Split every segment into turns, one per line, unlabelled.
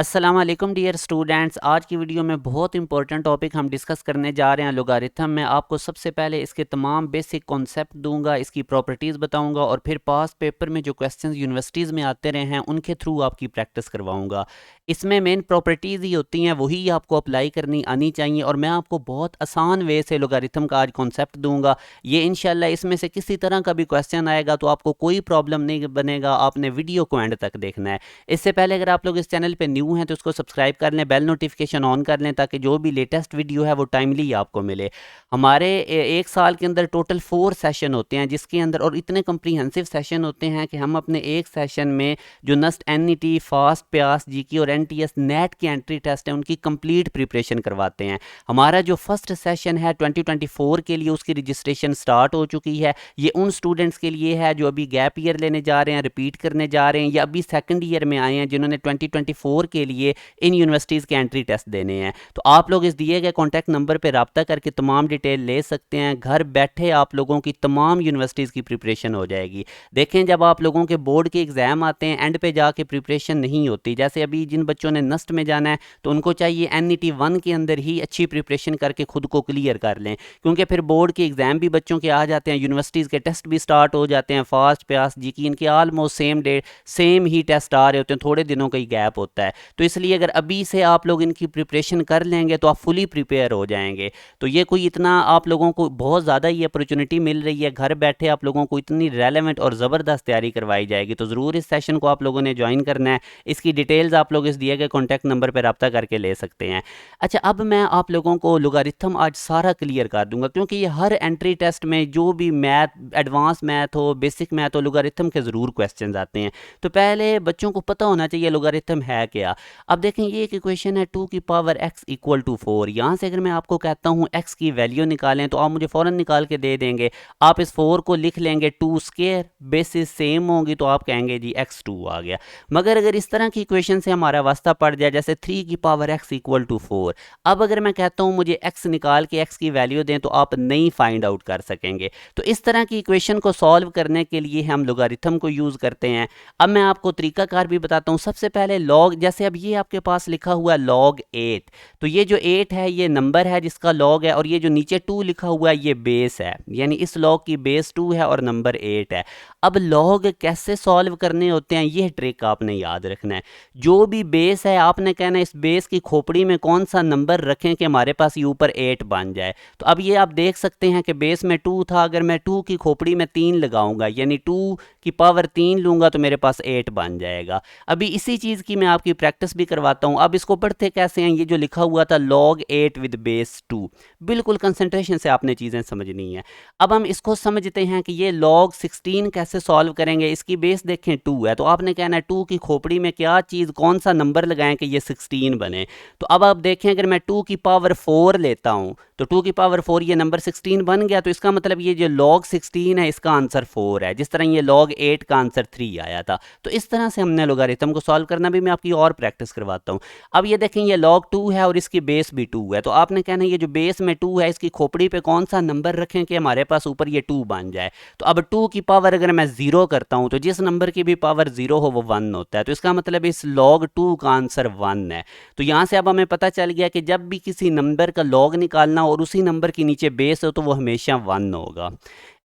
अस्सलाम वालेकुम dear students. आज की वीडियो में बहुत इंपॉर्टेंट टॉपिक हम डिस्कस करने जा रहे हैं लोगारिथम में। आपको सबसे पहले इसके तमाम बेसिक कॉन्सेप्ट दूंगा, इसकी प्रॉपर्टीज़ बताऊंगा और फिर पास पेपर में जो क्वेश्चंस यूनिवर्सिटीज़ में आते रहे हैं उनके थ्रू आपकी प्रैक्टिस करवाऊंगा। इसमें मेन प्रॉपर्टीज़ ही होती हैं, वही आपको अप्लाई करनी आनी चाहिए और मैं आपको बहुत आसान वे से लोगारिथम का आज कॉन्सेप्ट दूंगा। ये इंशाल्लाह इसमें से किसी तरह का भी क्वेश्चन आएगा तो आपको कोई प्रॉब्लम नहीं बनेगा, आपने वीडियो को एंड तक देखना है। इससे पहले अगर आप लोग इस चैनल पे न्यू हैं तो उसको सब्सक्राइब कर लें, बेल नोटिफिकेशन ऑन कर लें ताकि जो भी लेटेस्ट वीडियो है वो टाइमली आपको मिले। हमारे एक साल के अंदर टोटल 4 सेशन होते हैं, जिसके अंदर और इतने कम्प्रीहेंसिव सेशन होते हैं कि हम अपने एक सेशन में जो नस्ट एनईटी, फास्ट प्यास, जीके और एनटीएस नेट की एंट्री टेस्ट है उनकी कंप्लीट प्रिपरेशन करवाते हैं। हमारा जो फर्स्ट सेशन है 2024 के लिए उसकी रजिस्ट्रेशन स्टार्ट हो चुकी है। ये उन स्टूडेंट्स के लिए है जो अभी गैप ईयर लेने जा रहे हैं, रिपीट करने जा रहे हैं या अभी सेकंड ईयर में आए हैं जिन्होंने 2024 के लिए इन यूनिवर्सिटीज़ के एंट्री टेस्ट देने हैं। तो आप लोग इस दिए गए कॉन्टैक्ट नंबर पर रब्ता करके तमाम डिटेल ले सकते हैं। घर बैठे आप लोगों की तमाम यूनिवर्सिटीज़ की प्रिपरेशन हो जाएगी। देखें, जब आप लोगों के बोर्ड के एग्ज़ाम आते हैं एंड पे जाके प्रिपरेशन नहीं होती। जैसे अभी जिन बच्चों ने नस्ट में जाना है तो उनको चाहिए NET 1 के अंदर ही अच्छी प्रिपरेशन करके खुद को क्लियर कर लें, क्योंकि फिर बोर्ड के एग्ज़ाम भी बच्चों के आ जाते हैं, यूनिवर्सिटीज़ के टेस्ट भी स्टार्ट हो जाते हैं। फास्ट प्यास जीके इनके ऑलमोस्ट सेम डे सेम ही टेस्ट आ रहे होते हैं, थोड़े दिनों का ही गैप होता है। तो इसलिए अगर अभी से आप लोग इनकी प्रिपरेशन कर लेंगे तो आप फुली प्रिपेयर हो जाएंगे। तो ये कोई इतना आप लोगों को बहुत ज़्यादा ये अपॉर्चुनिटी मिल रही है, घर बैठे आप लोगों को इतनी रेलेवेंट और ज़बरदस्त तैयारी करवाई जाएगी। तो ज़रूर इस सेशन को आप लोगों ने ज्वाइन करना है। इसकी डिटेल्स आप लोग इस दिए गए कॉन्टैक्ट नंबर पर रब्ता करके ले सकते हैं। अच्छा, अब मैं आप लोगों को लोगारिथम आज सारा क्लियर कर दूंगा, क्योंकि ये हर एंट्री टेस्ट में जो भी मैथ, एडवांस मैथ हो, बेसिक मैथ हो, लोगारिथम के ज़रूर क्वेश्चंस आते हैं। तो पहले बच्चों को पता होना चाहिए लोगारिथम है क्या। अब देखें, ये एक इक्वेशन है 2 की पावर x इक्वल टू 4। यहाँ से अगर मैं आपको कहता हूँ x की वैल्यू निकालें तो आप मुझे फ़ौरन निकाल के दे देंगे। आप इस 4 को लिख लेंगे 2 स्क्वायर, बेसिस सेम होंगी तो आप कहेंगे जी x2 आ गया। मगर अगर इस तरह की इक्वेशन से हमारा वास्ता पड़ जाए, जैसे 3 की पावर x इक्वल टू 4, अब अगर मैं कहता हूँ मुझे x निकाल के x की वैल्यू दें तो आप नहीं फाइंड आउट कर सकेंगे। तो इस तरह की इक्वेशन को सॉल्व करने के लिए हम लोगारिथम को यूज़ करते हैं। अब मैं आपको तरीकाकार भी बताता हूँ। सबसे पहले लॉग, जैसे अब ये आपके पास लिखा हुआ है log 8, तो ये जो 8 है ये नंबर है जिसका लॉग है, और ये जो नीचे 2 लिखा हुआ है ये बेस है, यानी इस लॉग की बेस 2 है और नंबर 8 है। अब लॉग कैसे सॉल्व करने होते हैं ये ट्रिक आपने याद रखना है। जो भी बेस है आपने कहना है इस बेस की खोपड़ी में कौन सा नंबर रखें कि हमारे पास ये ऊपर 8 बन जाए। तो अब ये आप देख सकते हैं कि बेस में 2 था, अगर मैं 2 की खोपड़ी में 3 लगाऊंगा यानी 2 की पावर 3 लूंगा तो मेरे पास 8 बन जाएगा। अभी इसी चीज़ की मैं आपकी प्रैक्टिस भी करवाता हूँ। अब इसको पढ़ते कैसे हैं, ये जो लिखा हुआ था log 8 विद बेस 2, बिल्कुल कंसंट्रेशन से आपने चीज़ें समझनी है। अब हम इसको समझते हैं कि ये log 16 कैसे सॉल्व करेंगे। इसकी बेस देखें 2 है, तो आपने कहना है 2 की खोपड़ी में क्या चीज़, कौन सा नंबर लगाएं कि ये 16 बने। तो अब आप देखें, अगर मैं 2 की पावर 4 लेता हूँ तो 2 की पावर 4 ये नंबर 16 बन गया। तो इसका मतलब ये जो log 16 है इसका आंसर 4 है, जिस तरह ये log 8 का आंसर 3 आया था। तो इस तरह से हमने लोगारिथम को सॉल्व करना भी मैं आपकी और प्रैक्टिस करवाता हूँ। अब ये देखें, ये log 2 है और इसकी बेस भी 2 है, तो आपने कहना है ये जो बेस में 2 है इसकी खोपड़ी पे कौन सा नंबर रखें कि हमारे पास ऊपर ये 2 बन जाए। तो अब 2 की पावर अगर मैं 0 करता हूँ तो जिस नंबर की भी पावर 0 हो वो 1 होता है, तो इसका मतलब इस log 2 का आंसर 1 है। तो यहाँ से अब हमें पता चल गया कि जब भी किसी नंबर का log निकालना और उसी नंबर के नीचे बेस हो तो वो हमेशा 1 होगा।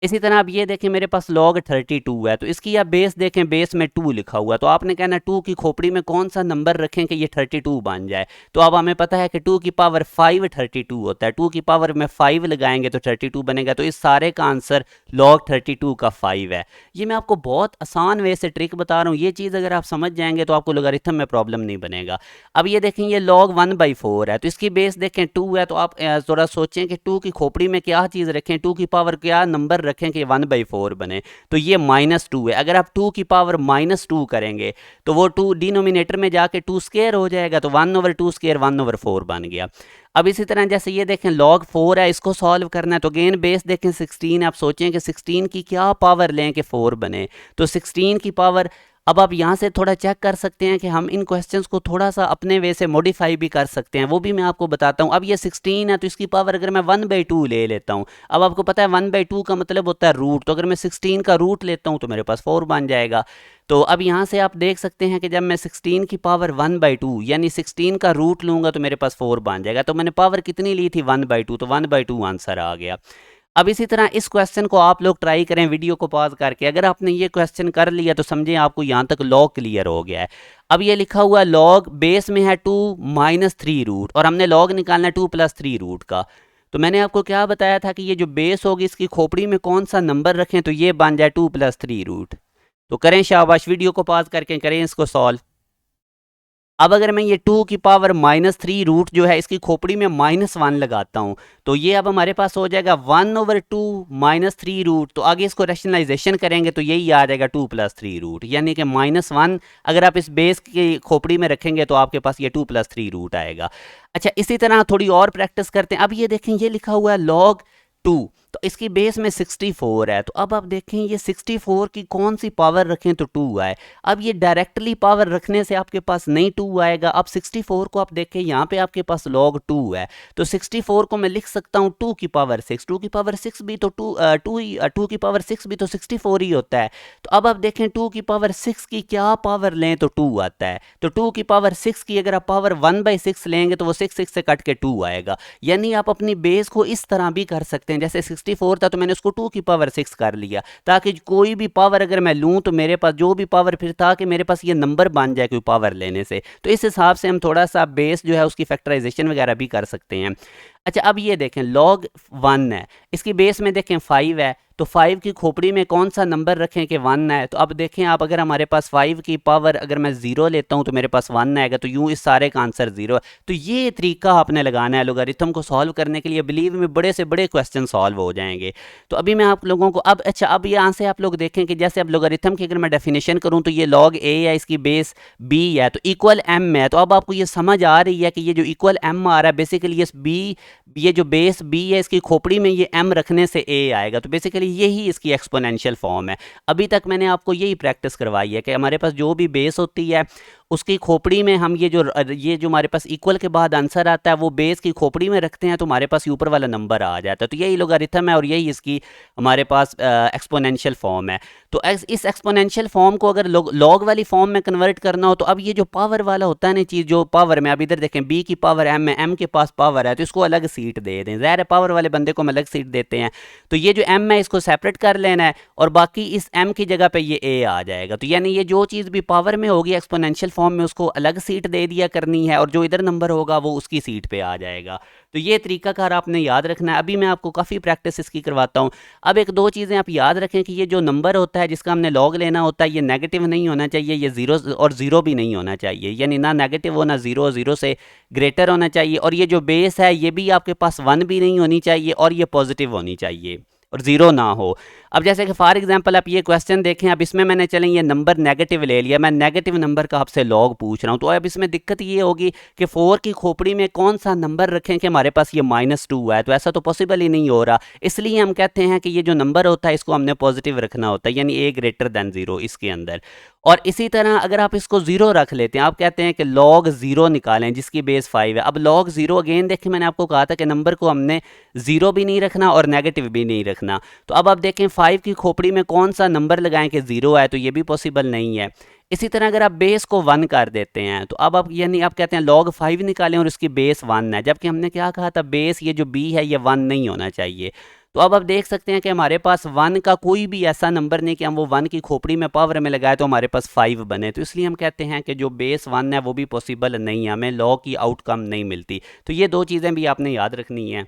इसी तरह अब ये देखें, मेरे पास log 32 है, तो इसकी आप बेस देखें, बेस में 2 लिखा हुआ है, तो आपने कहना 2 की खोपड़ी में कौन सा नंबर रखें कि ये 32 बन जाए। तो अब हमें पता है कि 2 की पावर 5 32 होता है, 2 की पावर में 5 लगाएंगे तो 32 बनेगा। तो इस सारे का आंसर log 32 का 5 है। ये मैं आपको बहुत आसान वे से ट्रिक बता रहा हूँ, ये चीज़ अगर आप समझ जाएंगे तो आपको लोगारिथम में प्रॉब्लम नहीं बनेगा। अब ये देखें, ये log 1/4 है, तो इसकी बेस देखें 2 है, तो आप थोड़ा सोचें कि 2 की खोपड़ी में क्या चीज़ रखें, 2 की पावर क्या नंबर रखें कि 1/4 बने। तो ये -2 है, अगर आप 2 की पावर -2 करेंगे तो वो 2 डिनोमिनेटर में जाके 2 स्क्वायर हो जाएगा, तो 1/2 स्क्वायर 1/4 बन गया। अब इसी तरह जैसे ये देखें log 4 है, इसको सॉल्व करना है, तो अगेन बेस देखें 16 है। आप सोचें कि 16 की क्या पावर लें कि 4 बने, तो 16 की पावर अब आप यहाँ से थोड़ा चेक कर सकते हैं कि हम इन क्वेश्चंस को थोड़ा सा अपने वे से मॉडिफाई भी कर सकते हैं, वो भी मैं आपको बताता हूँ। अब ये 16 है तो इसकी पावर अगर मैं 1/2 ले लेता हूँ, अब आपको पता है 1/2 का मतलब होता है रूट, तो अगर मैं 16 का रूट लेता हूँ तो मेरे पास 4 बन जाएगा। तो अब यहाँ से आप देख सकते हैं कि जब मैं 16 की पावर 1/2 यानी 16 का रूट लूँगा तो मेरे पास 4 बन जाएगा। तो मैंने पावर कितनी ली थी 1/2, तो 1/2 आंसर आ गया। अब इसी तरह इस क्वेश्चन को आप लोग ट्राई करें वीडियो को पॉज करके। अगर आपने ये क्वेश्चन कर लिया तो समझें आपको यहाँ तक लॉग क्लियर हो गया है। अब ये लिखा हुआ लॉग बेस में है 2 - 3 रूट और हमने लॉग निकालना है 2 + 3 रूट का। तो मैंने आपको क्या बताया था कि ये जो बेस होगी इसकी खोपड़ी में कौन सा नंबर रखें तो ये बन जाए 2 + 3 रूट। तो करें शाबाश, वीडियो को पॉज करके करें इसको सॉल्व। अब अगर मैं ये 2 की पावर -3 रूट जो है इसकी खोपड़ी में -1 लगाता हूँ तो ये अब हमारे पास हो जाएगा 1/2 - 3 रूट। तो आगे इसको रैशनलाइजेशन करेंगे तो यही आ जाएगा 2 + 3 रूट, यानी कि -1 अगर आप इस बेस की खोपड़ी में रखेंगे तो आपके पास ये 2 + 3 रूट आएगा। अच्छा, इसी तरह थोड़ी और प्रैक्टिस करते हैं। अब ये देखें ये लिखा हुआ है log 2, तो इसकी बेस में 64 है। तो अब आप देखें ये 64 की कौन सी पावर रखें तो 2 आए। अब ये डायरेक्टली पावर रखने से आपके पास नहीं 2 आएगा। अब 64 को आप देखें यहाँ पे आपके पास log 2 है, तो 64 को मैं लिख सकता हूँ 2 की पावर 6। 2 की पावर 6 भी तो 2 की पावर 6 भी तो 64 ही होता है। तो अब आप देखें 2 की पावर 6 की क्या पावर लें तो 2 आता है। तो 2 की पावर 6 की अगर आप पावर 1/6 लेंगे तो वो 6 से कट के 2 आएगा। यानी आप अपनी बेस को इस तरह भी कर सकते हैं, जैसे 64 था तो मैंने उसको 2 की पावर 6 कर लिया, ताकि कोई भी पावर अगर मैं लूँ तो मेरे पास जो भी पावर फिर था कि मेरे पास ये नंबर बन जाए कोई पावर लेने से। तो इस हिसाब से हम थोड़ा सा बेस जो है उसकी फैक्टराइजेशन वगैरह भी कर सकते हैं। अच्छा, अब ये देखें log 1 है, इसकी बेस में देखें 5 है, तो 5 की खोपड़ी में कौन सा नंबर रखें कि 1 है। तो अब देखें आप, अगर हमारे पास 5 की पावर अगर मैं 0 लेता हूं तो मेरे पास 1 आएगा, तो यूं इस सारे का आंसर 0 है। तो ये तरीका आपने लगाना है लोगारिथम को सॉल्व करने के लिए। बिलीव में बड़े से बड़े क्वेश्चन सॉल्व हो जाएंगे। तो अभी मैं आप लोगों को अब यहाँ से आप लोग देखें कि जैसे अब लोगारिथम की अगर मैं डेफिनेशन करूँ तो ये log a है, इसकी बेस b है, तो इक्वल m है। तो अब आपको ये समझ आ रही है कि ये जो इक्वल m आ रहा है बेसिकली ये b, ये जो बेस b है इसकी खोपड़ी में ये m रखने से a आएगा। तो बेसिकली यही इसकी एक्सपोनेंशियल फॉर्म है। अभी तक मैंने आपको यही प्रैक्टिस करवाई है कि हमारे पास जो भी बेस होती है उसकी खोपड़ी में हम ये जो हमारे पास इक्वल के बाद आंसर आता है वो बेस की खोपड़ी में रखते हैं तो हमारे पास ऊपर वाला नंबर आ जाता है। तो यही लोगारिथम है और यही इसकी हमारे पास एक्सपोनेंशियल फॉर्म है। तो इस एक्सपोनेंशियल फॉर्म को अगर लॉग वाली फॉर्म में कन्वर्ट करना हो तो अब ये जो पावर वाला होता है ना चीज़, जो पावर में अब इधर देखें b की पावर m है, m के पास पावर है तो इसको अलग सीट दे दें। ज़ाहिर है पावर वाले बंदे को हम अलग सीट देते हैं। तो ये जो m है इसको सेपरेट कर लेना है और बाकी इस m की जगह पे ये a आ जाएगा। तो यानी ये जो चीज़ भी पावर में होगी एक्सपोनेंशियल फॉर्म में उसको अलग सीट दे दिया करनी है और जो इधर नंबर होगा वो उसकी सीट पे आ जाएगा। तो ये तरीकाकार आपने याद रखना है। अभी मैं आपको काफ़ी प्रैक्टिस इसकी करवाता हूँ। अब एक दो चीज़ें आप याद रखें कि ये जो नंबर होता है जिसका हमने लॉग लेना होता है ये नेगेटिव नहीं होना चाहिए, ये ज़ीरो और ज़ीरो भी नहीं होना चाहिए, यानी ना नेगेटिव हो ना ज़ीरो, ज़ीरो से ग्रेटर होना चाहिए। और ये जो बेस है ये भी आपके पास 1 भी नहीं होनी चाहिए और ये पॉजिटिव होनी चाहिए और ज़ीरो ना हो। अब जैसे कि फॉर एग्जांपल आप ये क्वेश्चन देखें, अब इसमें मैंने चलें ये नंबर नेगेटिव ले लिया, मैं नेगेटिव नंबर का आपसे लॉग पूछ रहा हूँ। तो अब इसमें दिक्कत ये होगी कि 4 की खोपड़ी में कौन सा नंबर रखें कि हमारे पास ये -2 है। तो ऐसा तो पॉसिबल ही नहीं हो रहा, इसलिए हम कहते हैं कि ये जो नंबर होता है इसको हमने पॉजिटिव रखना होता है, यानी a > 0 इसके अंदर। और इसी तरह अगर आप इसको 0 रख लेते हैं, आप कहते हैं कि log 0 निकालें जिसकी बेस 5 है। अब log 0 अगेन देखिए मैंने आपको कहा था कि नंबर को हमने 0 भी नहीं रखना और नेगेटिव भी नहीं रखना। तो अब आप देखें 5 की खोपड़ी में कौन सा नंबर लगाएं कि 0 है, तो ये भी पॉसिबल नहीं है। इसी तरह अगर आप बेस को 1 कर देते हैं तो अब आप यानी आप कहते हैं log 5 निकालें और उसकी बेस 1 है, जबकि हमने क्या कहा था बेस ये जो b है ये 1 नहीं होना चाहिए। तो अब आप देख सकते हैं कि हमारे पास 1 का कोई भी ऐसा नंबर नहीं कि हम वो 1 की खोपड़ी में पावर में लगाए तो हमारे पास 5 बने। तो इसलिए हम कहते हैं कि जो बेस 1 है वो भी पॉसिबल नहीं है, हमें लॉ की आउटकम नहीं मिलती। तो ये दो चीज़ें भी आपने याद रखनी है।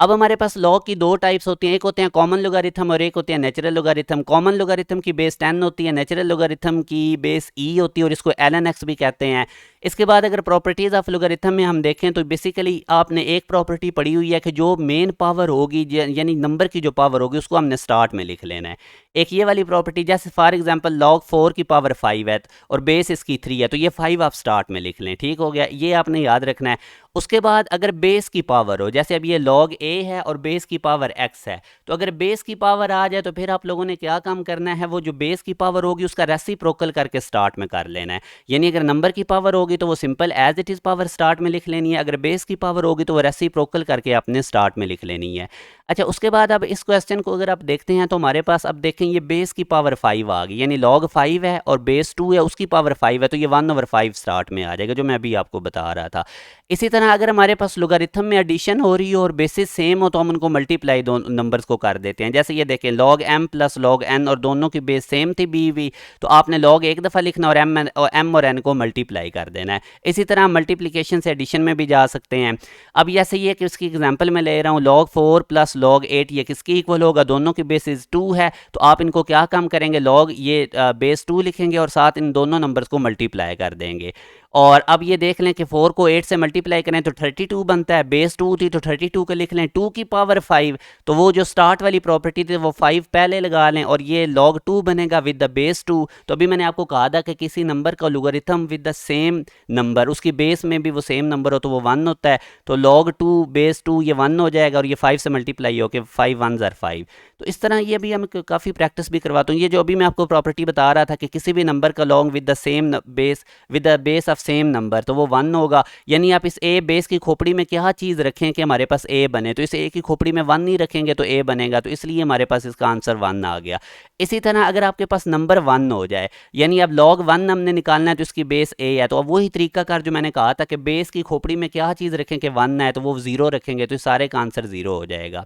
अब हमारे पास लॉग की दो टाइप्स होती हैं, एक होते हैं कॉमन लोगारिथम और एक होते हैं नेचुरल लोगारिथम। कॉमन लोगारिथम की बेस 10 होती है, नेचुरल लोगारिथम की बेस e होती है और इसको ln x भी कहते हैं। इसके बाद अगर प्रॉपर्टीज़ ऑफ लोगारिथम में हम देखें तो बेसिकली आपने एक प्रॉपर्टी पढ़ी हुई है कि जो मेन पावर होगी यानी नंबर की जो पावर होगी उसको हमने स्टार्ट में लिख लेना है। एक ये वाली प्रॉपर्टी, जैसे फॉर एग्जांपल log 4 की पावर 5 है और बेस इसकी 3 है तो ये 5 आप स्टार्ट में लिख लें, ठीक हो गया, ये आपने याद रखना है। उसके बाद अगर बेस की पावर हो, जैसे अब ये log a है और बेस की पावर x है, तो अगर बेस की पावर आ जाए तो फिर आप लोगों ने क्या काम करना है, वो जो बेस की पावर होगी उसका रेसिप्रोकल करके स्टार्ट में कर लेना है। यानी अगर नंबर की पावर होगी तो वो simple as it is power start में लिख लेनी है, अगर बेस की पावर होगी तो वो रेसिप्रोकल करके आपने स्टार्ट में लिख लेनी है। अच्छा, उसके बाद अब इस क्वेश्चन को अगर आप देखते हैं तो हमारे पास अब देखें ये बेस की पावर 5 आ गई, यानी log 5 है और बेस 2 है, उसकी पावर 5 है, तो ये 1/5 स्टार्ट में आ जाएगा, जो मैं अभी आपको बता रहा था। इसी तरह अगर हमारे पास लोगारिथम में एडिशन हो रही हो और बेसिस सेम हो तो हम उनको मल्टीप्लाई दो नंबर्स को कर देते हैं। जैसे ये देखें log m plus log n और दोनों की बेस सेम थी b v, तो आपने log एक दफ़ा लिखना और m और n को मल्टीप्लाई कर देना है। इसी तरह मल्टीप्लिकेशन से एडिशन में भी जा सकते हैं। अब जैसे ये कि इसकी एग्जांपल मैं ले रहा हूँ, log 4 प्लस log 8 ये किसकी इक्वल होगा, दोनों की बेसिस 2 है, तो आप इनको क्या काम करेंगे, log ये बेस 2 लिखेंगे और साथ इन दोनों नंबर्स को मल्टीप्लाई कर देंगे। और अब ये देख लें कि 4 को 8 से मल्टीप्लाई करें तो 32 बनता है, बेस 2 थी तो 32 को लिख लें, 2 की पावर 5, तो वो जो स्टार्ट वाली प्रॉपर्टी थी वो 5 पहले लगा लें और ये log 2 बनेगा विद द बेस 2। तो अभी मैंने आपको कहा था कि किसी नंबर का logarithm with the same number, उसकी बेस में भी वो सेम नंबर हो तो वो 1 होता है, तो log 2 बेस 2 ये 1 हो जाएगा और ये 5 से मल्टीप्लाई हो के 5 1 ज़र 5। तो इस तरह ये अभी हम काफ़ी प्रैक्टिस भी करवाता हूँ। ये जो अभी मैं आपको प्रॉपर्टी बता रहा था कि किसी भी नंबर का long with the same base, with the base of same number, तो वो 1 होगा। यानी आप इस ए बेस की खोपड़ी में क्या चीज़ रखें कि हमारे पास ए बने, तो इस ए की खोपड़ी में 1 नहीं रखेंगे तो ए बनेगा, तो इसलिए हमारे पास इसका आंसर 1 आ गया। इसी तरह अगर आपके पास नंबर 1 हो जाए, यानी अब log 1 हमने निकालना है तो इसकी बेस ए है, तो अब वही तरीकाकार जो मैंने कहा था कि बेस की खोपड़ी में क्या चीज़ रखें कि 1 है, तो वो 0 रखेंगे, तो इस सारे का आंसर 0 हो जाएगा।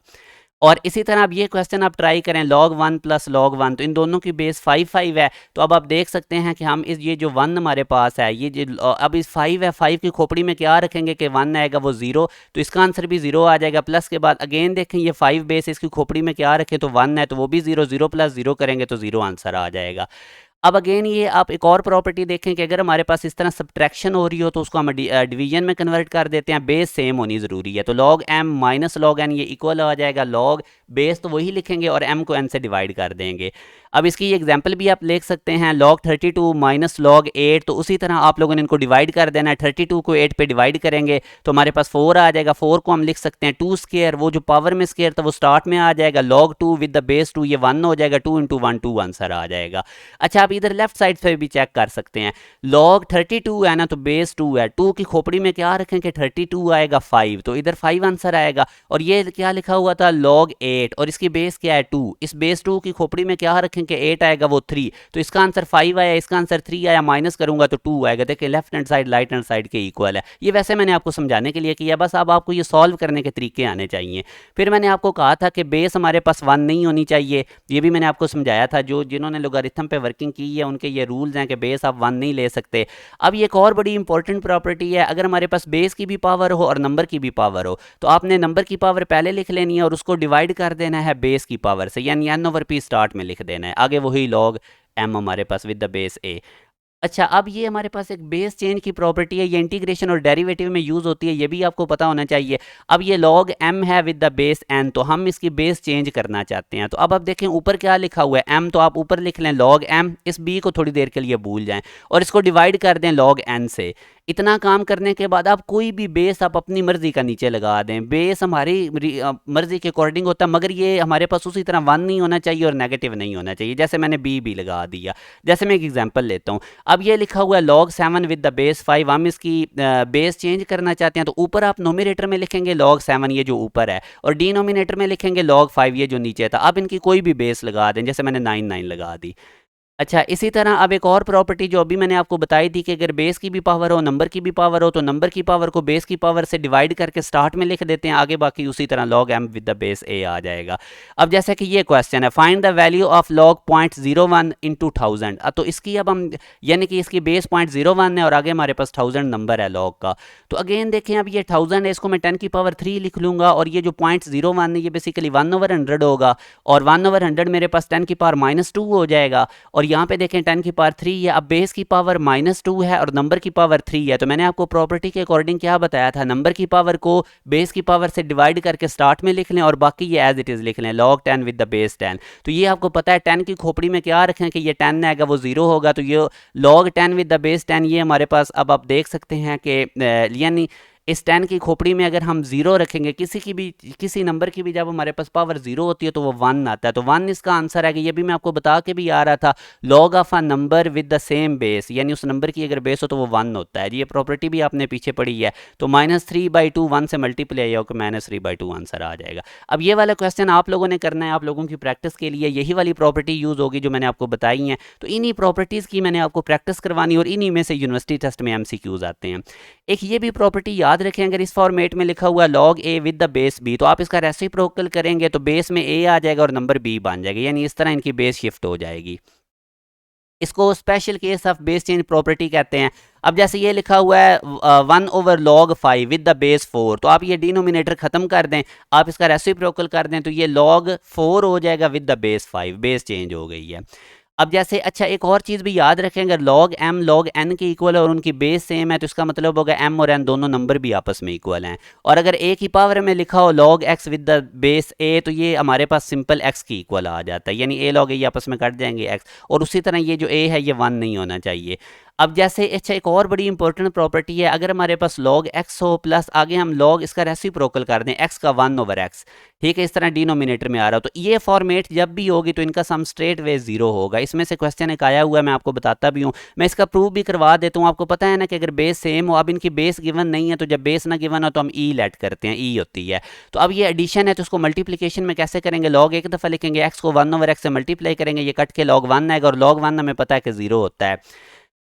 और इसी तरह अब ये क्वेश्चन आप ट्राई करें, log 1 प्लस log 1, तो इन दोनों की बेस 5 5 है, तो अब आप देख सकते हैं कि हम इस ये जो 1 हमारे पास है, ये जो अब इस 5 है, 5 की खोपड़ी में क्या रखेंगे कि 1 आएगा वो 0, तो इसका आंसर भी 0 आ जाएगा। प्लस के बाद अगेन देखें ये 5 बेस, इसकी खोपड़ी में क्या रखें तो 1 है, तो वो भी 0, 0 प्लस 0 करेंगे तो 0 आंसर आ जाएगा। अब अगेन ये आप एक और प्रॉपर्टी देखें कि अगर हमारे पास इस तरह सब्ट्रैक्शन हो रही हो तो उसको हम डिवीजन में कन्वर्ट कर देते हैं, बेस सेम होनी ज़रूरी है, तो log m minus log n ये इक्वल आ जाएगा, log बेस तो वही लिखेंगे और m को n से डिवाइड कर देंगे। अब इसकी एग्जांपल भी आप लिख सकते हैं, log 32 माइनस log 8, तो उसी तरह आप लोगों ने इनको डिवाइड कर देना है, 32 को 8 पे डिवाइड करेंगे तो हमारे पास 4 आ जाएगा। 4 को हम लिख सकते हैं 2 स्क्वायर, वो जो पावर में स्क्वायर था वो स्टार्ट में आ जाएगा, log 2 विद द बेस 2 ये 1 हो जाएगा, 2 इंटू 1 2 आंसर आ जाएगा। अच्छा, आप इधर लेफ्ट साइड पे भी चेक कर सकते हैं, log 32 है ना तो बेस 2 है, 2 की खोपड़ी में क्या रखें कि 32 आएगा 5, तो इधर 5 आंसर आएगा। और ये क्या लिखा हुआ था log 8 और इसकी बेस क्या है 2, इस बेस 2 की खोपड़ी में क्या रखें कि 8 आएगा वो 3, तो इसका आंसर 5 आया, इसका आंसर 3 आया, माइनस करूंगा तो 2 आएगा। देखिए left hand side right hand side के इक्वल है। ये वैसे मैंने आपको समझाने के लिए किया, बस अब आपको ये सॉल्व करने के तरीके आने चाहिए। फिर मैंने आपको कहा था कि बेस हमारे पास 1 नहीं होनी चाहिए, ये भी मैंने आपको समझाया था, जो जिन्होंने लोगारिथम पे वर्किंग की है उनके ये रूल्स हैं कि बेस आप 1 नहीं ले सकते। अब ये एक और बड़ी इंपॉर्टेंट प्रॉपर्टी है, अगर हमारे पास बेस की भी पावर हो और नंबर की भी पावर हो तो आपने नंबर की पावर पहले लिख लेनी है और उसको डिवाइड कर देना है बेस की पावर से, यानी n/p स्टार्ट में लिख देना है, आगे वही log m हमारे पास विद द बेस a। अच्छा, अब ये हमारे पास एक बेस चेंज की प्रॉपर्टी है, ये इंटीग्रेशन और डेरिवेटिव में यूज़ होती है, ये भी आपको पता होना चाहिए। अब ये log m है विद द बेस n, तो हम इसकी बेस चेंज करना चाहते हैं, तो अब आप देखें ऊपर क्या लिखा हुआ है m, तो आप ऊपर लिख लें log m, इस b को थोड़ी देर के लिए भूल जाएं और इसको डिवाइड कर दें log n से। इतना काम करने के बाद आप कोई भी बेस आप अपनी मर्जी का नीचे लगा दें, बेस हमारी मर्जी के अकॉर्डिंग होता है, मगर ये हमारे पास उसी तरह 1 नहीं होना चाहिए और नेगेटिव नहीं होना चाहिए। जैसे मैंने बी भी लगा दिया। जैसे मैं एक एग्जांपल लेता हूँ, अब ये लिखा हुआ है log 7 विद द बेस 5, हम इसकी बेस चेंज करना चाहते हैं, तो ऊपर आप नोमिनेटर में लिखेंगे log 7 ये जो ऊपर है और डिनोमिनेटर में लिखेंगे log 5 ये जो नीचे था। अब इनकी कोई भी बेस लगा दें, जैसे मैंने 9 9 लगा दी। अच्छा, इसी तरह अब एक और प्रॉपर्टी जो अभी मैंने आपको बताई थी कि अगर बेस की भी पावर हो नंबर की भी पावर हो तो नंबर की पावर को बेस की पावर से डिवाइड करके स्टार्ट में लिख देते हैं, आगे बाकी उसी तरह log m with the base a आ जाएगा। अब जैसे कि ये क्वेश्चन है, find the value of log 0.01 into 1000, तो इसकी अब हम यानी कि इसकी बेस 0.01 है और आगे हमारे पास 1000 नंबर है log का, तो अगेन देखें अब ये 1000 है, इसको मैं 10 की पावर 3 लिख लूँगा और ये जो 0.01 है ये बेसिकली 1/100 होगा और 1/100 मेरे पास 10 की पावर -2 हो जाएगा। और यहाँ पे देखें 10 की पावर 3 है, अब बेस की पावर -2 है और नंबर की पावर 3 है, तो मैंने आपको प्रॉपर्टी के अकॉर्डिंग क्या बताया था, नंबर की पावर को बेस की पावर से डिवाइड करके स्टार्ट में लिख लें और बाकी ये एज इट इज़ लिख लें log 10 विद द बेस 10। तो ये आपको पता है 10 की खोपड़ी में क्या रखें कि ये 10 आएगा वो 0 होगा, तो ये log 10 विद द बेस 10 ये हमारे पास अब आप देख सकते हैं कि यानी इस 10 की खोपड़ी में अगर हम 0 रखेंगे, किसी नंबर की भी जब हमारे पास पावर 0 होती है तो वो 1 आता है, तो 1 इसका आंसर है कि ये भी मैं आपको बता के भी आ रहा था, log of a number with the same base, यानी उस नंबर की अगर बेस हो तो वो 1 होता है। ये प्रॉपर्टी भी आपने पीछे पढ़ी है। तो -3/2 1 से मल्टीप्लाई होकर -3/2 आंसर आ जाएगा। अब ये वाला क्वेश्चन आप लोगों ने करना है, आप लोगों की प्रैक्टिस के लिए यही वाली प्रॉपर्टी यूज होगी जो मैंने आपको बताई है। तो इन्हीं प्रॉपर्टीज की मैंने आपको प्रैक्टिस करवानी और इन्हीं में से यूनिवर्सिटी टेस्ट में एमसीक्यूज आते हैं। एक ये भी प्रॉपर्टी याद रखें, अगर इस फॉर्मेट में लिखा हुआ log a with the base b, तो आप इसका रेसिप्रोकल करेंगे तो बेस में a आ जाएगा और नंबर b बन जाएगा, यानी इस तरह इनकी बेस शिफ्ट हो जाएगी। इसको special case of base change property कहते हैं। अब जैसे ये लिखा हुआ है 1/log5 विद द बेस 4, तो आप ये डिनोमिनेटर खत्म कर दें, आप इसका रेसिप्रोकल कर दें, तो ये log4 हो जाएगा with the base 5, base change हो गई है। अब जैसे अच्छा एक और चीज़ भी याद रखें, अगर log m log n के इक्वल है और उनकी बेस सेम है तो इसका मतलब होगा m और n दोनों नंबर भी आपस में इक्वल हैं। और अगर a की पावर में लिखा हो log x with the base a, तो ये हमारे पास सिंपल x की इक्वल आ जाता है, यानी a log a आपस में कट जाएंगे x, और उसी तरह ये जो a है ये 1 नहीं होना चाहिए। अब जैसे अच्छा एक और बड़ी इंपॉर्टेंट प्रॉपर्टी है, अगर हमारे पास log x हो प्लस आगे हम log इसका रेसिप्रोकल कर दें x का 1/x, ठीक है, इस तरह डिनोमिनेटर में आ रहा हो, तो ये फॉर्मेट जब भी होगी तो इनका सम स्ट्रेट वे 0 होगा। इसमें से क्वेश्चन एक आया हुआ है, मैं आपको बताता भी हूँ, मैं इसका प्रूफ भी करवा देता हूँ। आपको पता है ना कि अगर बेस सेम हो, अब इनकी बेस गिवन नहीं है, तो जब बेस ना गिवन हो तो हम ई लेट करते हैं, ई होती है। तो अब ये एडिशन है तो उसको मल्टीप्लीकेशन में कैसे करेंगे, log एक दफ़ा लिखेंगे, x को 1/x से मल्टीप्लाई करेंगे, ये कट के log 1 आएगा, और log 1 हमें पता है कि 0 होता है।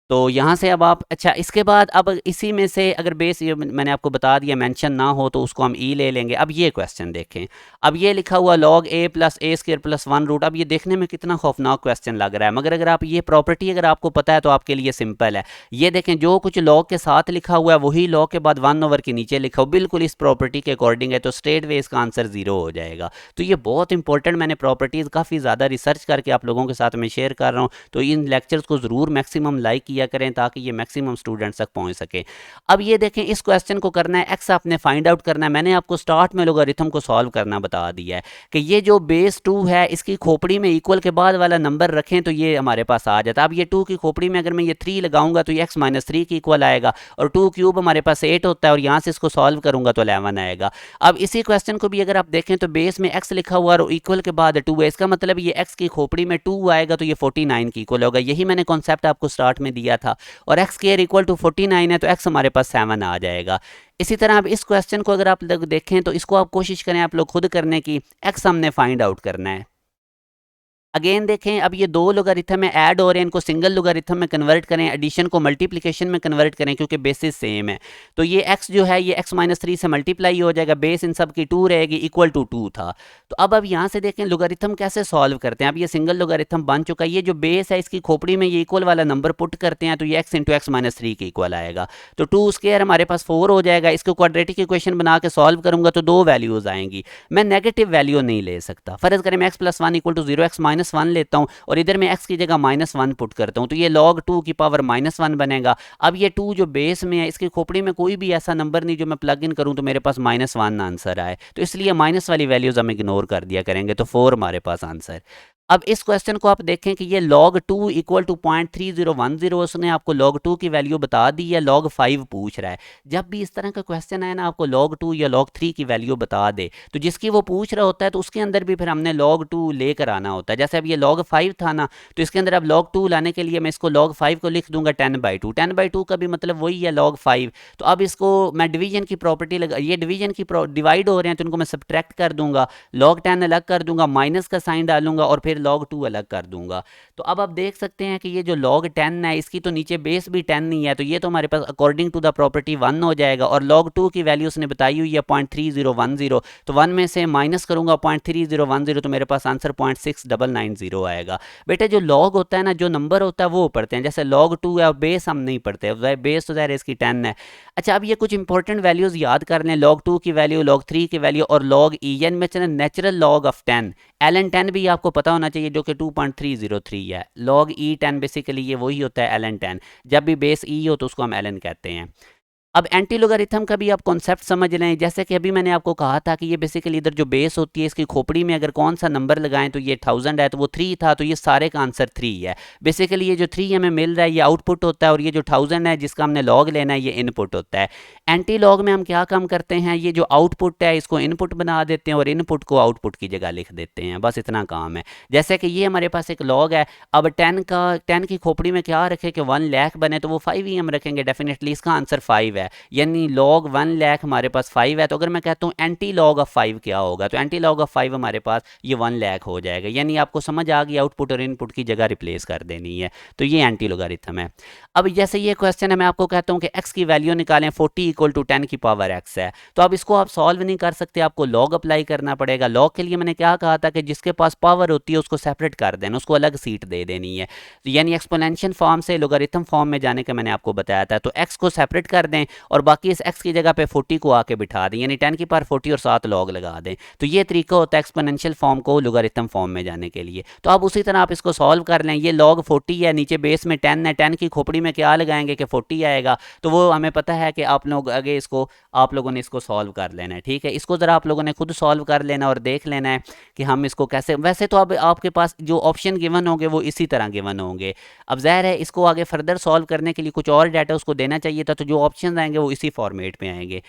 तो यहाँ से अब आप अच्छा इसके बाद अब इसी में से अगर बेस ये मैंने आपको बता दिया मेंशन ना हो तो उसको हम ई ले लेंगे। अब ये क्वेश्चन देखें, अब ये लिखा हुआ log a प्लस a स्क्र प्लस 1 रूट। अब ये देखने में कितना खौफनाक क्वेश्चन लग रहा है, मगर अगर आप ये प्रॉपर्टी अगर आपको पता है तो आपके लिए सिंपल है। ये देखें, जो कुछ log के साथ लिखा हुआ है वही log के बाद 1/, के नीचे लिखा हो, बिल्कुल इस प्रॉपर्टी के अकॉर्डिंग है, तो स्ट्रेट वे इसका आंसर 0 हो जाएगा। तो ये बहुत इंपॉर्टेंट, मैंने प्रॉपर्टीज़ काफ़ी ज़्यादा रिसर्च करके आप लोगों के साथ में शेयर कर रहा हूँ, तो इन लेक्चर्स को ज़रूर मैक्सिमम लाइक किया करें ताकि ये मैक्सिमम स्टूडेंट्स तक पहुंच सके। अब ये देखें, इस क्वेश्चन को करना है, एक्स आपने फाइंड आउट करना है। मैंने आपको स्टार्ट में लोगारिथम को सॉल्व करना बता दिया है कि ये जो बेस 2 है इसकी खोपड़ी में इक्वल के बाद वाला नंबर रखें तो ये हमारे पास आ जाता है। अब ये 2 की खोपड़ी में अगर मैं ये 3 लगाऊंगा तो ये x - 3 की इक्वल आएगा, और 2 क्यूब हमारे पास 8 होता है, और यहाँ से इसको सॉल्व करूंगा तो 11 आएगा। अब इसी क्वेश्चन को भी अगर आप देखें तो बेस में x लिखा हुआ और इक्वल के बाद 2 है, इसका मतलब ये x की खोपड़ी में 2 आएगा तो ये 49 की इक्वल होगा। यही मैंने कॉन्सेप्ट आपको स्टार्ट में दिया था, और एक्स स्क्वायर इक्वल टू 49 है तो x हमारे पास 7 आ जाएगा। इसी तरह अब इस क्वेश्चन को अगर आप लोग देखें तो इसको आप कोशिश करें आप लोग खुद करने की, x हमने फाइंड आउट करना है। अगेन देखें, अब ये दो लोगारिथम में ऐड हो रहे हैं, इनको सिंगल लोगारिथम में कन्वर्ट करें, एडिशन को मल्टीप्लिकेशन में कन्वर्ट करें क्योंकि बेसिस सेम है। तो ये x जो है ये x - 3 से मल्टीप्लाई हो जाएगा, बेस इन सब की 2 रहेगी, इक्वल टू 2 था। तो अब यहाँ से देखें लोगारिथम कैसे सॉल्व करते हैं। अब ये सिंगल लोगारिथम बन चुका है, ये जो बेस है इसकी खोपड़ी में ये इक्वल वाला नंबर पुट करते हैं तो ये x इंटू x - 3 के इक्वल आएगा। तो 2 स्क्वायर हमारे पास 4 हो जाएगा। इसको क्वाड्रेटिक इक्वेशन बना के सॉल्व करूंगा तो 2 वैल्यूज आएंगी, मैं नेगेटिव वैल्यू नहीं ले सकता। फर्ज करें मैं x + 1 = 0, x - 1 लेता हूँ और इधर मैं x की जगह -1 पुट करता हूँ, तो ये log 2 की पावर -1 बनेगा। अब ये 2 जो बेस में है इसकी खोपड़ी में कोई भी ऐसा नंबर नहीं जो मैं प्लग इन करूँ तो मेरे पास -1 आंसर आए, तो इसलिए माइनस वाली वैल्यूज हम इग्नोर कर दिया करेंगे, तो 4 हमारे पास आंसर। अब इस क्वेश्चन को आप देखें कि ये log 2 इक्वल टू 0.3010, उसने आपको log 2 की वैल्यू बता दी है, log 5 पूछ रहा है। जब भी इस तरह का क्वेश्चन आए ना आपको log 2 या log 3 की वैल्यू बता दे तो जिसकी वो पूछ रहा होता है तो उसके अंदर भी फिर हमने log 2 लेकर आना होता है। जैसे अब ये log 5 था ना, तो इसके अंदर अब log 2 लाने के लिए मैं इसको log 5 को लिख दूंगा 10/2, 10/2 का भी मतलब वही है log 5। तो अब इसको मैं डिवीजन की प्रॉपर्टी लगा, ये डिवीजन की डिवाइड हो रहे हैं तो इनको मैं सब्ट्रैक्ट कर दूंगा, log 10 अलग कर दूंगा, माइनस का साइन डालूंगा और फिर log 2 अलग कर दूंगा। तो अब आप देख सकते हैं कि ये जो log 10 है इसकी तो नीचे बेस भी 10 नहीं है, तो ये तो हमारे पास अकॉर्डिंग टू द प्रॉपर्टी 1 हो जाएगा, और log 2 की वैल्यू उसने बताई हुई है 0.3010, तो 1 में से माइनस करूंगा 0.3010 तो मेरे पास आंसर 0.6990 आएगा। बेटे जो log होता है ना, जो नंबर होता है वो पढ़ते हैं, जैसे log 2 है और बेस हम नहीं पढ़ते, बेस तो ज़ाहिर इसकी 10 है। अच्छा अब ये कुछ इंपॉर्टेंट वैल्यूज याद कर लें, log 2 की वैल्यू, log 3 की वैल्यू और log e, यानी में चलें नेचुरल log ऑफ 10, ln 10 भी आपको पता होना चाहिए जो कि 2.303 है। log e 10 बेसिकली ये वही होता है ln 10, जब भी बेस e हो तो उसको हम ln कहते हैं। अब एंटी लोगारिथम का भी आप कॉन्सेप्ट समझ लें। जैसे कि अभी मैंने आपको कहा था कि ये बेसिकली इधर जो बेस होती है इसकी खोपड़ी में अगर कौन सा नंबर लगाएं तो ये 1000 है, तो वो 3 था, तो ये सारे का आंसर 3 है। बेसिकली ये जो 3 हमें मिल रहा है ये आउटपुट होता है, और ये जो 1000 है जिसका हमने लॉग लेना है ये इनपुट होता है। एंटी लॉग में हम क्या काम करते हैं, ये जो आउटपुट है इसको इनपुट बना देते हैं और इनपुट को आउटपुट की जगह लिख देते हैं, बस इतना काम है। जैसे कि ये हमारे पास एक लॉग है, अब 10 की खोपड़ी में क्या रखे कि 1 लाख बने, तो वो 5 ही हम रखेंगे डेफिनेटली, इसका आंसर 5 है। यानी लॉग 1 लाख हमारे पास 5 है, तो अगर मैं कहता हूँ एंटी लॉग ऑफ 5 क्या होगा, तो एंटी लॉग ऑफ 5 हमारे पास ये 1 लाख हो जाएगा। यानी आपको समझ आ गई, आउटपुट और इनपुट की जगह रिप्लेस कर देनी है, तो ये एंटी लोगारिथम है। अब जैसे ये क्वेश्चन है, मैं आपको कहता हूँ कि x की वैल्यू निकालें, 40 इक्वल टू 10 की पावर x है, तो अब इसको आप सॉल्व नहीं कर सकते, आपको लॉग अप्लाई करना पड़ेगा। लॉग के लिए मैंने क्या कहा था कि जिसके पास पावर होती है उसको सेपरेट कर देना, उसको अलग सीट दे देनी है। तो यानी एक्सपोनेंशियल फॉर्म से लोगारिथम फॉर्म में जाने का मैंने आपको बताया था, तो x को सेपरेट कर दें और बाकी इस x की जगह पे 40 को आके बिठा दें, यानी 10 की पावर 40 और 7 लॉग लगा दें। तो ये तरीका होता है एक्सपोनेंशियल फॉर्म को लोगारिथम फॉर्म में जाने के लिए। तो अब उसी तरह आप इसको सॉल्व कर लें, ये लॉग 40 है, नीचे बेस में 10 है, 10 की खोपड़ी में क्या लगाएंगे कि 40 आएगा, तो वो हमें पता है कि आप लोग आगे इसको आप लोगों ने इसको सॉल्व कर लेना है। ठीक है, इसको ज़रा आप लोगों ने खुद सॉल्व कर लेना और देख लेना है कि हम इसको कैसे, वैसे तो अब आपके पास जो ऑप्शन गिवन होंगे वो इसी तरह गिवन होंगे। अब ज़ाहिर है इसको आगे फर्दर सॉल्व करने के लिए कुछ और डाटा उसको देना चाहिए था, तो जो ऑप्शन आएंगे वो इसी फॉर्मेट में आएंगे।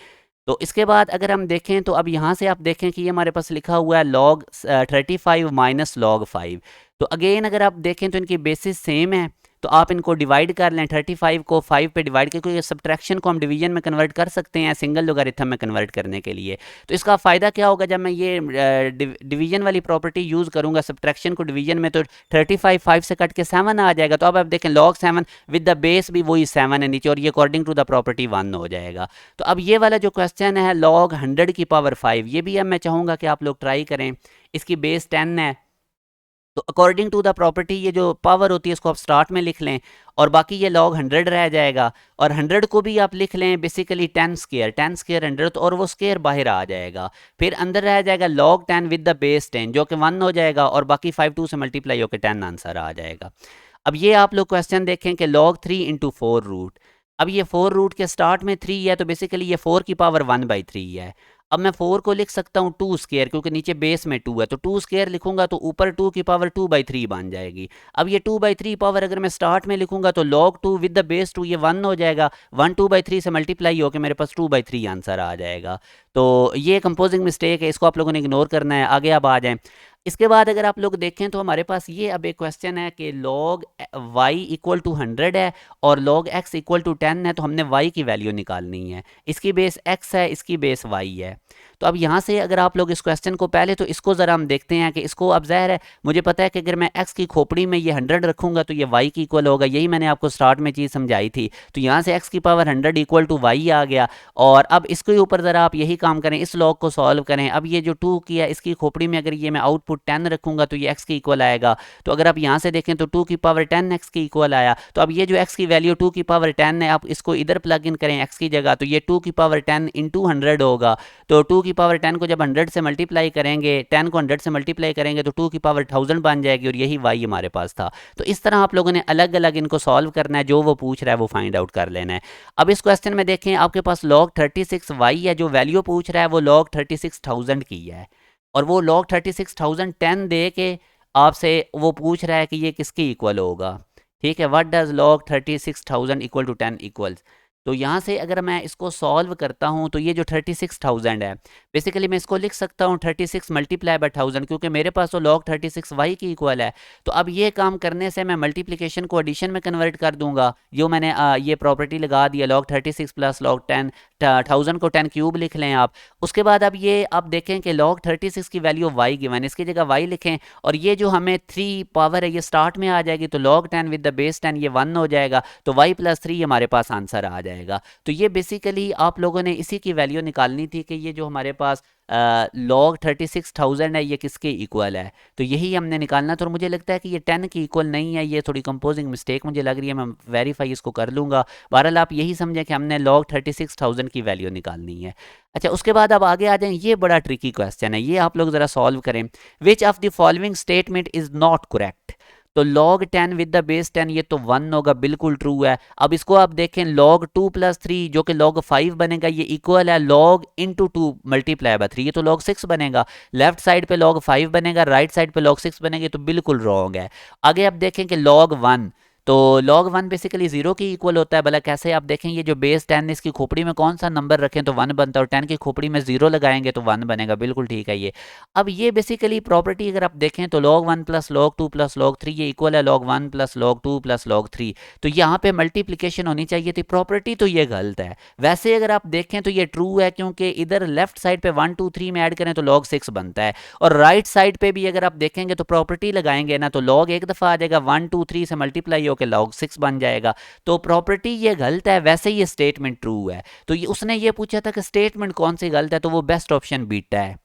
तो इसके बाद अगर हम देखें तो अब यहाँ से आप देखें कि ये हमारे पास लिखा हुआ है लॉग 35 माइनस लॉग 5। तो अगेन अगर आप देखें तो इनकी बेसिस सेम है, तो आप इनको डिवाइड कर लें, 35 को 5 पे डिवाइड करके, क्योंकि सब्ट्रैक्शन को हम डिवीजन में कन्वर्ट कर सकते हैं सिंगल लोगारिथम में कन्वर्ट करने के लिए। तो इसका फ़ायदा क्या होगा, जब मैं ये डिवीजन वाली प्रॉपर्टी यूज़ करूँगा सब्ट्रैक्शन को डिवीजन में, तो 35 5 से कट के 7 आ जाएगा। तो अब आप देखें लॉग 7 विद द बेस भी वही 7 है नीचे, और ये अकॉर्डिंग टू द प्रॉपर्टी 1 हो जाएगा। तो अब ये वाला जो क्वेश्चन है लॉग 100 की पावर 5, ये भी अब मैं चाहूँगा कि आप लोग ट्राई करें। इसकी बेस 10 है, तो अकॉर्डिंग टू द प्रॉपर्टी ये जो पावर होती है इसको आप स्टार्ट में लिख लें, और बाकी ये लॉग 100 रह जाएगा। और 100 को भी आप लिख लें बेसिकली 10 स्क्वायर 100, तो और वो स्क्वायर बाहर आ जाएगा। फिर अंदर रह जाएगा लॉग 10 विद द बेस 10 जो कि 1 हो जाएगा, और बाकी 5 2 से मल्टीप्लाई होकर 10 आंसर आ जाएगा। अब ये आप लोग क्वेश्चन देखें कि लॉग 3 इंटू 4 रूट, अब ये 4 रूट के स्टार्ट में 3 है, तो बेसिकली ये 4 की पावर 1/3 है। अब मैं 4 को लिख सकता हूँ 2 स्क्वायर, क्योंकि नीचे बेस में 2 है, तो 2 स्क्वायर लिखूंगा तो ऊपर 2 की पावर 2/3 बन जाएगी। अब ये 2/3 पावर अगर मैं स्टार्ट में लिखूंगा तो log 2 विद द बेस 2 ये 1 हो जाएगा, 1 2/3 से मल्टीप्लाई होकर मेरे पास 2/3 आंसर आ जाएगा। तो ये कंपोजिंग मिस्टेक है, इसको आप लोगों ने इग्नोर करना है। आगे आप आ जाएं, इसके बाद अगर आप लोग देखें तो हमारे पास ये अब एक क्वेश्चन है कि log y इक्वल टू 100 है और log x इक्वल टू 10 है, तो हमने y की वैल्यू निकालनी है। इसकी बेस x है, इसकी बेस y है। तो अब यहाँ से अगर आप लोग इस क्वेश्चन को पहले तो इसको ज़रा हम देखते हैं कि इसको, अब ज़ाहिर है मुझे पता है कि अगर मैं x की खोपड़ी में ये 100 रखूँगा तो ये y की इक्वल होगा, यही मैंने आपको स्टार्ट में चीज़ समझाई थी। तो यहाँ से x की पावर 100 इक्वल टू y आ गया, और अब इसके ऊपर ज़रा आप यही काम करें, इस लॉग को सॉल्व करें। अब ये जो 2 किया इसकी खोपड़ी में अगर ये मैं आउटपुट 10 रखूँगा तो ये x की इक्वल आएगा। तो अगर आप यहाँ से देखें तो 2 की पावर 10 x की इक्वल आया। तो अब ये जो x की वैल्यू 2 की पावर 10 है, आप इसको इधर प्लग इन करें x की जगह, तो ये 2 की पावर 10 इंटू 100 होगा। तो 2 की पावर 10 को जब 100 से मल्टीप्लाई करेंगे, 10 को 100 से मल्टीप्लाई करेंगे तो 2 की पावर 1000 बन जाएगी, और यही y हमारे पास था। तो इस तरह आप लोगों ने अलग अलग इनको सॉल्व करना है, जो वो पूछ रहा है वो फाइंड आउट कर लेना है। अब इस क्वेश्चन में देखें आपके पास log 36y है, जो वैल्यू पूछ रहा है वो log 36000 की है, और वो log 36000 10 दे के आपसे वो पूछ रहा है कि ये किसके इक्वल होगा। ठीक है, what does log 36000 equal to 10 equals. तो यहाँ से अगर मैं इसको सॉल्व करता हूँ तो ये जो 36000 है, बेसिकली मैं इसको लिख सकता हूँ 36 मल्टीप्लाई बाय 1000, क्योंकि मेरे पास तो log 36y की इक्वल है। तो अब ये काम करने से मैं मल्टीप्लिकेशन को एडिशन में कन्वर्ट कर दूंगा, जो मैंने ये प्रॉपर्टी लगा दी है log 36 प्लस log 10, 1000 को 10 क्यूब लिख लें आप। उसके बाद अब ये आप देखें कि log 36 की वैल्यू y गिवन, इसकी जगह y लिखें, और ये जो हमें 3 पावर है ये स्टार्ट में आ जाएगी, तो log 10 विद द बेस 10 ये 1 हो जाएगा, तो y प्लस 3 हमारे पास आंसर आ जाएगा। तो ये बेसिकली आप लोगों ने इसी की वैल्यू निकालनी थी कि ये जो हमारे पास log 36000 है ये किसके इक्वल है, तो यही हमने निकालना था। और मुझे लगता है कि ये 10 की इक्वल नहीं है, ये थोड़ी कंपोजिंग मिस्टेक मुझे लग रही है, मैं वेरीफाई इसको कर लूँगा। बहरहाल आप यही समझें कि हमने log 36000 की वैल्यू निकालनी है। अच्छा, उसके बाद अब आगे आ जाएं, ये बड़ा ट्रिकी क्वेश्चन है, ये आप लोग ज़रा सॉल्व करें। Which of the following statement is not correct. तो log 10 विद द बेस 10 ये तो 1 होगा, बिल्कुल ट्रू है। अब इसको आप देखें log 2 प्लस 3 जो कि log 5 बनेगा, ये इक्वल है log इंटू 2 मल्टीप्लाई बाय 3, ये तो log 6 बनेगा। लेफ्ट साइड पे log 5 बनेगा, राइट साइड पे log 6 बनेगा, तो बिल्कुल रॉन्ग है। आगे आप देखें कि log 1, तो log 1 बेसिकली जीरो की इक्वल होता है। भला कैसे, आप देखें ये जो बेस 10 इसकी खोपड़ी में कौन सा नंबर रखें तो 1 बनता है, और 10 की खोपड़ी में जीरो लगाएंगे तो 1 बनेगा, बिल्कुल ठीक है ये। अब ये बेसिकली प्रॉपर्टी अगर आप देखें तो log 1 plus log 2 plus log 3 ये इक्वल है log 1 plus log 2 plus log 3, तो यहाँ पे मल्टीप्लिकेशन होनी चाहिए थी, प्रॉपर्टी तो ये गलत है। वैसे अगर आप देखें तो ये ट्रू है, क्योंकि इधर लेफ्ट साइड पे 1 2 3 में ऐड करें तो log 6 बनता है, और राइट साइड पे भी अगर आप देखेंगे तो प्रॉपर्टी लगाएंगे ना, तो log एक दफा आ जाएगा, 1 2 3 से मल्टीप्लाई होकर log 6 बन जाएगा। तो प्रॉपर्टी ये गलत है, वैसे ये स्टेटमेंट ट्रू है। तो ये उसने ये पूछा था कि स्टेटमेंट कौन सी गलत है, तो वो बेस्ट ऑप्शन बीटा है।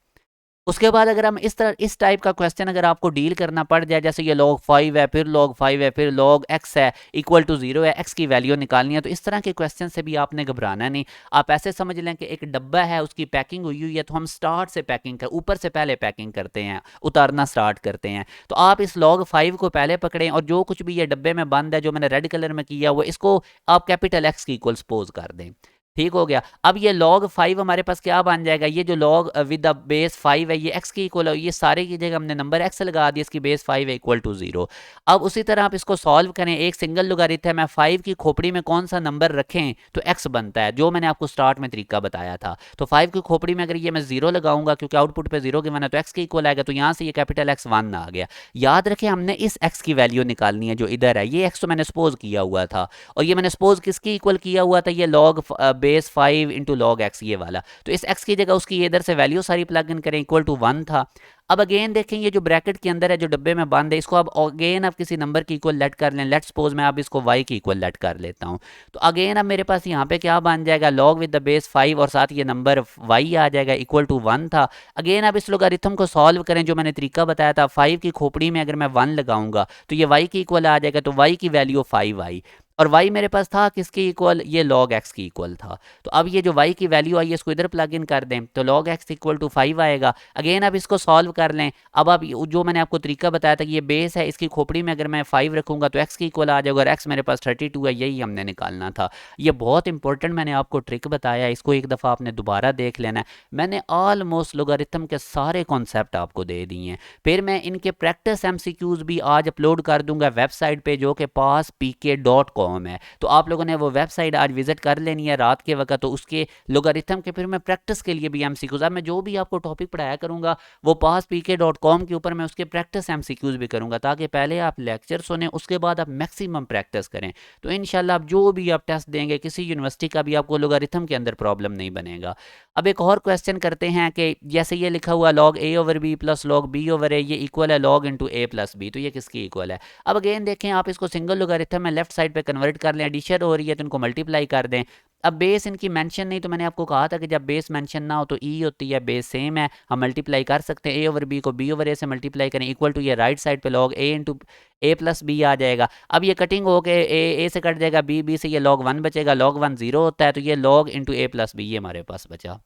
उसके बाद अगर हम इस तरह इस टाइप का क्वेश्चन अगर आपको डील करना पड़ जाए, जैसे ये log 5 है, फिर log 5 है, फिर log x है इक्वल टू 0 है, x की वैल्यू निकालनी है, तो इस तरह के क्वेश्चन से भी आपने घबराना नहीं। आप ऐसे समझ लें कि एक डब्बा है, उसकी पैकिंग हुई हुई है, तो हम स्टार्ट से पैकिंग कर ऊपर से पहले पैकिंग करते हैं, उतारना स्टार्ट करते हैं। तो आप इस log 5 को पहले पकड़ें, और जो कुछ भी ये डब्बे में बंद है, जो मैंने रेड कलर में किया हुआ, इसको आप कैपिटल x की इक्वल सपोज कर दें। ठीक हो गया। अब ये log 5 हमारे पास क्या बन जाएगा, ये जो log विद द बेस 5 है ये x की इक्वल है, ये सारे की जगह हमने नंबर x लगा दिया, इसकी बेस 5 है इक्वल टू 0। अब उसी तरह आप इसको सॉल्व करें, एक सिंगल लोगारिथम है, 5 की खोपड़ी में कौन सा नंबर रखें तो x बनता है, जो मैंने आपको स्टार्ट में तरीका बताया था। तो 5 की खोपड़ी में अगर ये मैं 0 लगाऊंगा, क्योंकि आउटपुट पे 0 गिवन है, तो x के इक्वल आएगा, तो यहाँ से ये कैपिटल X 1 आ गया। याद रखें हमने इस x की वैल्यू निकालनी है जो इधर है, ये x तो मैंने सपोज किया हुआ था, और ये मैंने सपोज किसकी इक्वल किया हुआ था, ये log base 5 into log x ये वाला। तो इस x की जगह उसकी इधर से वैल्यू सारी प्लग इन करें, इक्वल टू 1 था। अब अगेन देखें ये जो ब्रैकेट के अंदर है, जो डब्बे में बंद है, इसको अब अगेन आप किसी नंबर की इक्वल लेट कर लें। लेट सपोज मैं अब इसको y की इक्वल लेट कर लेता हूं, तो अगेन अब मेरे पास यहाँ पे क्या बन जाएगा, log विद द बेस 5 और साथ ये नंबर y आ जाएगा, इक्वल टू 1 था। अगेन अब इस लोगारिथम को सॉल्व करें, जो मैंने तरीका बताया था, 5 की खोपड़ी में अगर मैं 1 लगाऊंगा तो ये y की इक्वल आ जाएगा, तो y की वैल्यू 5 आई, और y मेरे पास था किसकी इक्वल, ये log x की इक्वल था। तो अब ये जो y की वैल्यू आई है इसको इधर प्लग इन कर दें, तो log x इक्वल टू 5 आएगा। अगेन अब इसको सॉल्व कर लें। अब आप जो मैंने आपको तरीका बताया था कि ये बेस है, इसकी खोपड़ी में अगर मैं 5 रखूंगा तो x की इक्वल आ जाएगा, और x मेरे पास 32 है, यही हमने निकालना था। ये बहुत इंपॉर्टेंट मैंने आपको ट्रिक बताया है, इसको एक दफ़ा आपने दोबारा देख लेना है। मैंने ऑलमोस्ट लोगारिथम के सारे कॉन्सेप्ट आपको दे दिए हैं। फिर मैं इनके प्रैक्टिस MCQs भी आज अपलोड कर दूंगा वेबसाइट पे, जो कि passpk.com है। तो आप लोगों ने वो वेबसाइट आज विजिट कर लेनी है रात के वक्त, तो उसके लोगारिथम के फिर मैं प्रैक्टिस के लिए भी MCQs, अब मैं जो भी आपको टॉपिक पढ़ाया करूंगा वो passpk.com के ऊपर मैं उसके प्रैक्टिस MCQs भी करूंगा, ताकि पहले आप लेक्चर सुने, उसके बाद आप मैक्सिमम प्रैक्टिस करें। तो इंशाल्लाह आप जो भी आप टेस्ट देंगे किसी यूनिवर्सिटी का भी, आपको लोगारिथम के अंदर प्रॉब्लम नहीं बनेगा। अब एक और क्वेश्चन करते हैं कि जैसे ये लिखा हुआ log a over b plus log b over a, ये इक्वल है log into a plus b, तो ये किसकी इक्वल है। अब अगेन देखें, आप इसको सिंगल लोगारिथम में लेफ्ट साइड पे कन्वर्ट कर लें, एडिशन हो रही है तो इनको मल्टीप्लाई कर दें। अब बेस इनकी मेंशन नहीं, तो मैंने आपको कहा था कि जब बेस मेंशन ना हो तो ई होती है, बेस सेम है, हम मल्टीप्लाई कर सकते हैं। ए ओवर बी को बी ओवर ए से मल्टीप्लाई करें, इक्वल टू ये राइट साइड पे log a into A plus B आ जाएगा। अब ये कटिंग हो के ए से कट जाएगा, बी से ये log 1 बचेगा, log 1 0 होता है, तो ये log into A plus B ये हमारे पास बचा।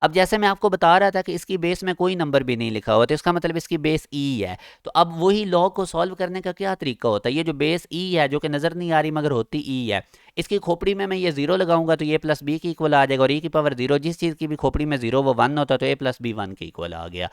अब जैसे मैं आपको बता रहा था कि इसकी बेस में कोई नंबर भी नहीं लिखा हुआ, तो इसका मतलब इसकी बेस ई है। तो अब वही लॉग को सॉल्व करने का क्या तरीका होता है, ये जो बेस ई है जो कि नज़र नहीं आ रही मगर होती ई है, इसकी खोपड़ी में मैं ये 0 लगाऊंगा तो ये प्लस बी की इक्वल आ जाएगा, और ई की पावर 0, जिस चीज़ की भी खोपड़ी में 0 वो 1 होता है, तो ए प्लस बी 1 की इक्वल आ गया।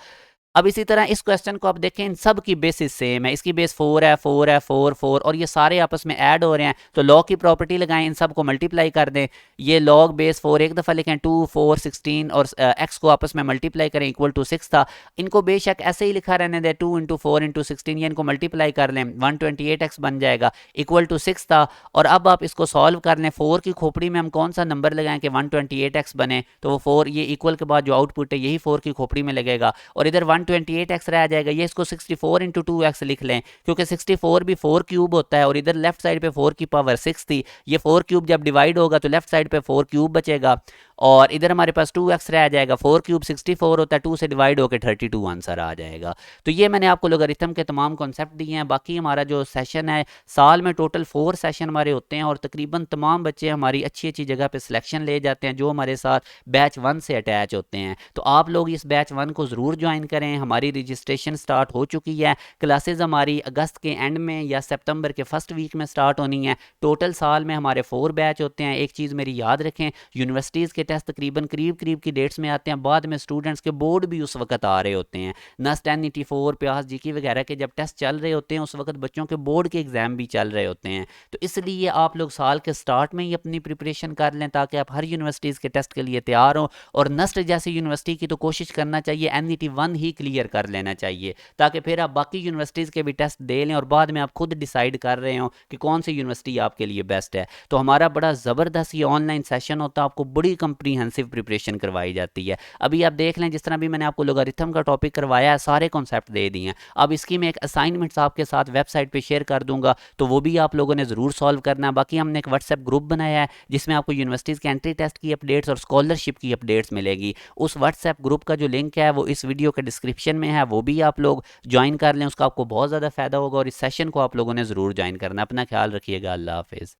अब इसी तरह इस क्वेश्चन को आप देखें, इन सब की बेसिस सेम है, इसकी बेस 4 है, 4 है, 4 4, और ये सारे आपस में ऐड हो रहे हैं, तो लॉग की प्रॉपर्टी लगाएं, इन सब को मल्टीप्लाई कर दें। ये लॉग बेस 4 एक दफ़ा लिखें, 2 4 16, और एक्स को आपस में मल्टीप्लाई करें, इक्वल टू 6 था। इनको बेशक ऐसे ही लिखा रहने दें, 2 इंटू 4 इंटू 16, ये इनको मल्टीप्लाई कर लें, 128x बन जाएगा, इक्वल टू 6 था। और अब आप इसको सॉल्व कर लें, 4 की खोपड़ी में हम कौन सा नंबर लगाएं कि 128x बने, तो वो 4 ये इक्वल के बाद जो आउटपुट है यही 4 की खोपड़ी में लगेगा, और इधर 128x रह जाएगा। ये इसको 64 इंटू 2x लिख लें, क्योंकि 64 भी 4 क्यूब होता है, और इधर लेफ्ट साइड पे 4 की पावर 6 थी, ये 4 क्यूब जब डिवाइड होगा तो लेफ्ट साइड पे 4 क्यूब बचेगा। और इधर हमारे पास 2x रह जाएगा, 4 क्यूब 64 होता है, 2 से डिवाइड होकर 32 आंसर आ जाएगा। तो ये मैंने आपको लोगारिथम के तमाम कॉन्सेप्ट दिए हैं। बाकी हमारा जो सेशन है, साल में टोटल 4 सेशन हमारे होते हैं और तकरीबन तमाम बच्चे हमारी अच्छी अच्छी जगह पे सिलेक्शन ले जाते हैं जो हमारे साथ बैच 1 से अटैच होते हैं। तो आप लोग इस बैच 1 को ज़रूर ज्वाइन करें। हमारी रजिस्ट्रेशन स्टार्ट हो चुकी है। क्लासेज हमारी अगस्त के एंड में या सितंबर के फर्स्ट वीक में स्टार्ट होनी है। टोटल साल में हमारे 4 बैच होते हैं। एक चीज़ मेरी याद रखें, यूनिवर्सिटीज़ के टेस्ट तकरीबन करीब करीब की डेट्स में आते हैं, बाद में स्टूडेंट्स के बोर्ड भी उस वक्त आ रहे होते हैं। नस्ट NET4 प्यास जीके वगैरह के जब टेस्ट चल रहे होते हैं उस वक्त बच्चों के बोर्ड के एग्ज़ाम भी चल रहे होते हैं। तो इसलिए आप लोग साल के स्टार्ट में ही अपनी प्रिपरेशन कर लें ताकि आप हर यूनिवर्सिटीज़ के टेस्ट के लिए तैयार हों। और नस्ट जैसी यूनिवर्सिटी की तो कोशिश करना चाहिए NET1 ही क्लियर कर लेना चाहिए ताकि फिर आप बाकी यूनिवर्सिटीज़ के भी टेस्ट दे लें और बाद में आप खुद डिसाइड कर रहे हो कि कौन सी यूनिवर्सिटी आपके लिए बेस्ट है। तो हमारा बड़ा ज़बरदस्त ये ऑनलाइन सेशन होता है, आपको बड़ी कंप्रीहेंसिव प्रिपरेशन करवाई जाती है। अभी आप देख लें, जिस तरह भी मैंने आपको लोगारिथम का टॉपिक करवाया है, सारे कॉन्सेप्ट दे दिए हैं। अब इसकी मैं एक असाइनमेंट्स आपके साथ वेबसाइट पे शेयर कर दूंगा, तो वो भी आप लोगों ने ज़रूर सॉल्व करना है। बाकी हमने एक व्हाट्सएप ग्रुप बनाया है जिसमें आपको यूनिवर्सिटीज़ के एंट्री टेस्ट की अपडेट्स और स्कॉलरशिप की अपडेट्स मिलेगी। उस व्हाट्सएप ग्रुप का जो लिंक है वो इस वीडियो के डिस्क्रिप्शन में है, वो भी आप लोग ज्वाइन कर लें, उसका आपको बहुत ज़्यादा फ़ायदा होगा। और इस सेशन को आप लोगों ने ज़रूर ज्वाइन करना है। अपना ख्याल रखिएगा। अल्लाह हाफिज़।